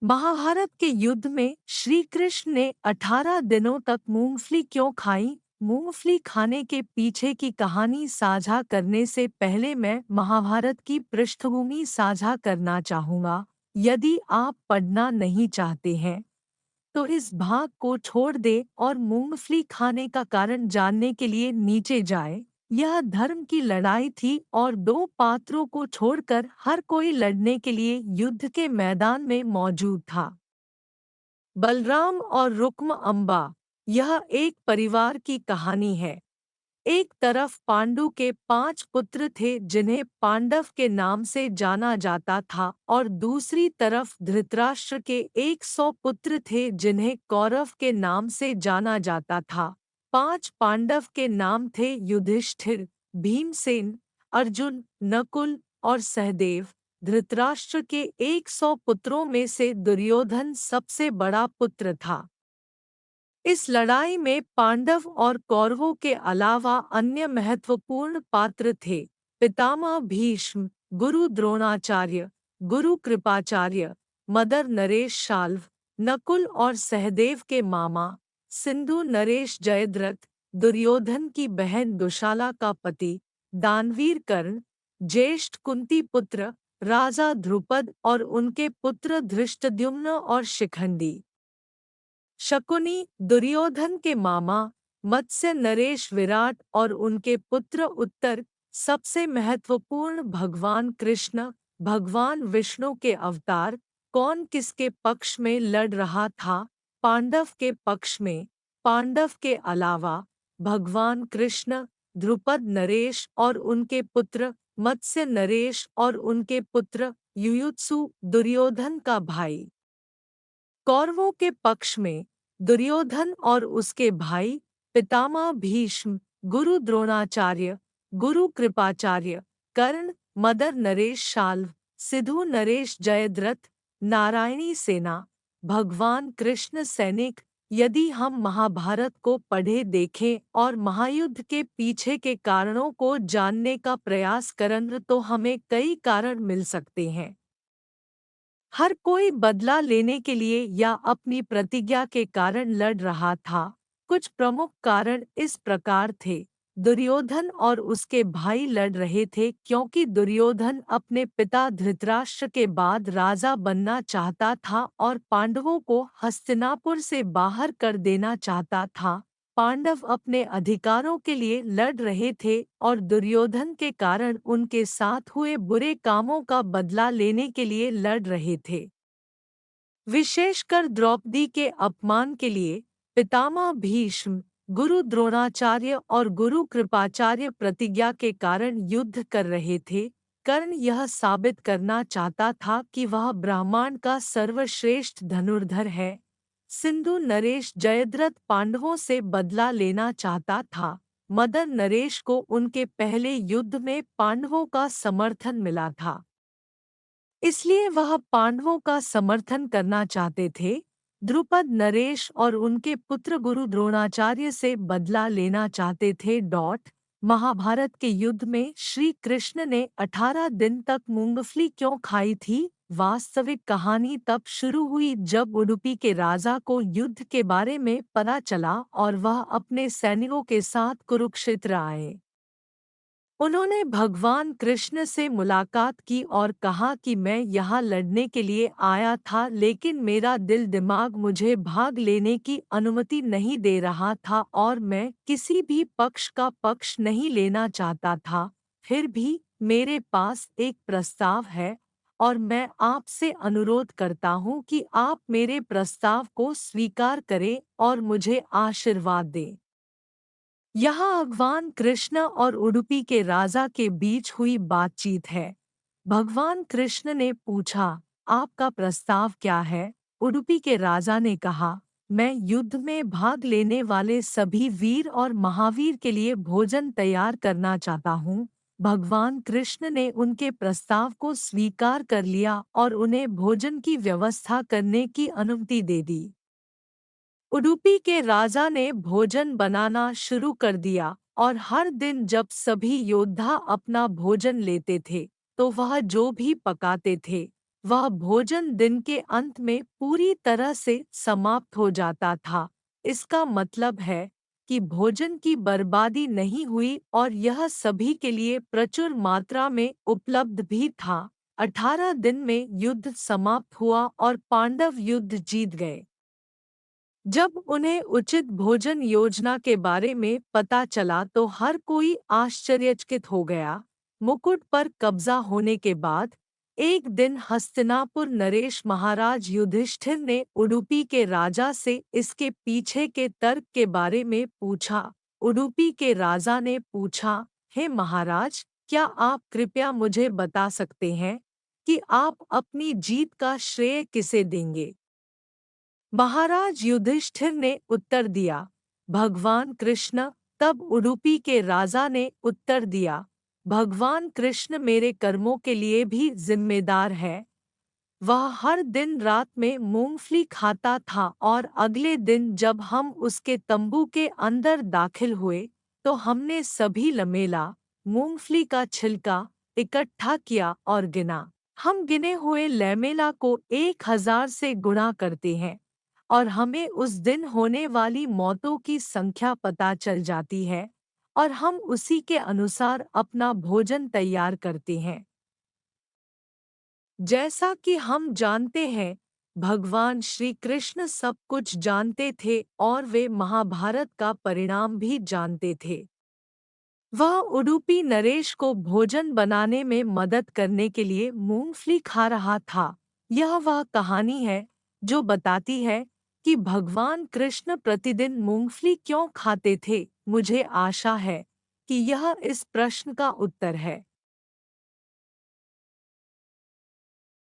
महाभारत के युद्ध में श्री कृष्ण ने 18 दिनों तक मूंगफली क्यों खाई? मूंगफली खाने के पीछे की कहानी साझा करने से पहले मैं महाभारत की पृष्ठभूमि साझा करना चाहूँगा। यदि आप पढ़ना नहीं चाहते हैं तो इस भाग को छोड़ दे और मूंगफली खाने का कारण जानने के लिए नीचे जाए। यह धर्म की लड़ाई थी और दो पात्रों को छोड़कर हर कोई लड़ने के लिए युद्ध के मैदान में मौजूद था। बलराम और रुक्म अम्बा। यह एक परिवार की कहानी है। एक तरफ पांडु के 5 पुत्र थे जिन्हें पांडव के नाम से जाना जाता था और दूसरी तरफ धृतराष्ट्र के 100 पुत्र थे जिन्हें कौरव के नाम से जाना जाता था। 5 पांडव के नाम थे युधिष्ठिर, भीमसेन, अर्जुन, नकुल और सहदेव। धृतराष्ट्र के 100 पुत्रों में से दुर्योधन सबसे बड़ा पुत्र था। इस लड़ाई में पांडव और कौरवों के अलावा अन्य महत्वपूर्ण पात्र थे। पितामह भीष्म, गुरु द्रोणाचार्य, गुरु कृपाचार्य, मदर नरेश शाल्व, नकुल और सहदेव के मामा, सिंधु नरेश जयद्रथ, दुर्योधन की बहन दुशाला का पति, दानवीर कर्ण, ज्येष्ठ कुंती पुत्र, राजा ध्रुपद और उनके पुत्र धृष्टद्युम्न और शिखंडी। शकुनी, दुर्योधन के मामा, मत्स्य नरेश विराट और उनके पुत्र उत्तर। सबसे महत्वपूर्ण भगवान कृष्ण, भगवान विष्णु के अवतार। कौन किसके पक्ष में लड़ रहा था? पांडव के पक्ष में। पांडव के अलावा भगवान कृष्ण, ध्रुपद नरेश और उनके पुत्र, मत्स्य नरेश और उनके पुत्र, युयुत्सु दुर्योधन का भाई। कौरवों के पक्ष में दुर्योधन और उसके भाई पितामह भीष्म, गुरु द्रोणाचार्य, गुरु कृपाचार्य, कर्ण, मदर नरेश शाल्व, सिधु नरेश जयद्रथ, नारायणी सेना, भगवान कृष्ण सैनिक। यदि हम महाभारत को पढ़े देखें और महायुद्ध के पीछे के कारणों को जानने का प्रयास करें तो हमें कई कारण मिल सकते हैं। हर कोई बदला लेने के लिए या अपनी प्रतिज्ञा के कारण लड़ रहा था। कुछ प्रमुख कारण इस प्रकार थे। दुर्योधन और उसके भाई लड़ रहे थे क्योंकि दुर्योधन अपने पिता धृतराष्ट्र के बाद राजा बनना चाहता था और पांडवों को हस्तिनापुर से बाहर कर देना चाहता था। पांडव अपने अधिकारों के लिए लड़ रहे थे और दुर्योधन के कारण उनके साथ हुए बुरे कामों का बदला लेने के लिए लड़ रहे थे। विशेषकर द्रौपदी के अपमान के लिए पितामह भीष्म, गुरु द्रोणाचार्य और गुरु कृपाचार्य प्रतिज्ञा के कारण युद्ध कर रहे थे। कर्ण यह साबित करना चाहता था कि वह ब्रह्मांड का सर्वश्रेष्ठ धनुर्धर है। सिंधु नरेश जयद्रथ पांडवों से बदला लेना चाहता था। मदर नरेश को उनके पहले युद्ध में पांडवों का समर्थन मिला था, इसलिए वह पांडवों का समर्थन करना चाहते थे। द्रुपद नरेश और उनके पुत्र गुरु द्रोणाचार्य से बदला लेना चाहते थे। महाभारत के युद्ध में श्री कृष्ण ने 18 दिन तक मूंगफली क्यों खाई थी? वास्तविक कहानी तब शुरू हुई जब उडुपी के राजा को युद्ध के बारे में पता चला और वह अपने सैनिकों के साथ कुरुक्षेत्र आए। उन्होंने भगवान कृष्ण से मुलाकात की और कहा कि मैं यहाँ लड़ने के लिए आया था लेकिन मेरा दिल दिमाग मुझे भाग लेने की अनुमति नहीं दे रहा था और मैं किसी भी पक्ष का पक्ष नहीं लेना चाहता था। फिर भी मेरे पास एक प्रस्ताव है और मैं आपसे अनुरोध करता हूँ कि आप मेरे प्रस्ताव को स्वीकार करें और मुझे आशीर्वाद दें। यहाँ भगवान कृष्ण और उडुपी के राजा के बीच हुई बातचीत है। भगवान कृष्ण ने पूछा, आपका प्रस्ताव क्या है? उडुपी के राजा ने कहा, मैं युद्ध में भाग लेने वाले सभी वीर और महावीर के लिए भोजन तैयार करना चाहता हूँ। भगवान कृष्ण ने उनके प्रस्ताव को स्वीकार कर लिया और उन्हें भोजन की व्यवस्था करने की अनुमति दे दी। उडुपी के राजा ने भोजन बनाना शुरू कर दिया और हर दिन जब सभी योद्धा अपना भोजन लेते थे तो वह जो भी पकाते थे वह भोजन दिन के अंत में पूरी तरह से समाप्त हो जाता था। इसका मतलब है कि भोजन की बर्बादी नहीं हुई और यह सभी के लिए प्रचुर मात्रा में उपलब्ध भी था। 18 दिन में युद्ध समाप्त हुआ और पांडव युद्ध जीत गए। जब उन्हें उचित भोजन योजना के बारे में पता चला तो हर कोई आश्चर्यचकित हो गया। मुकुट पर कब्जा होने के बाद एक दिन हस्तिनापुर नरेश महाराज युधिष्ठिर ने उडुपी के राजा से इसके पीछे के तर्क के बारे में पूछा। उडुपी के राजा ने पूछा, हे महाराज, क्या आप कृपया मुझे बता सकते हैं कि आप अपनी जीत का श्रेय किसे देंगे? महाराज युधिष्ठिर ने उत्तर दिया, भगवान कृष्ण। तब उडुपी के राजा ने उत्तर दिया, भगवान कृष्ण मेरे कर्मों के लिए भी जिम्मेदार है। वह हर दिन रात में मूंगफली खाता था और अगले दिन जब हम उसके तंबू के अंदर दाखिल हुए तो हमने सभी लमेला मूंगफली का छिलका इकट्ठा किया और गिना। हम गिने हुए लैमेला को 1000 से गुणा करते हैं और हमें उस दिन होने वाली मौतों की संख्या पता चल जाती है और हम उसी के अनुसार अपना भोजन तैयार करते हैं। जैसा कि हम जानते हैं, भगवान श्री कृष्ण सब कुछ जानते थे और वे महाभारत का परिणाम भी जानते थे। वह उडुपी नरेश को भोजन बनाने में मदद करने के लिए मूंगफली खा रहा था। यह वह कहानी है जो बताती है कि भगवान कृष्ण प्रतिदिन मूंगफली क्यों खाते थे। मुझे आशा है कि यह इस प्रश्न का उत्तर है।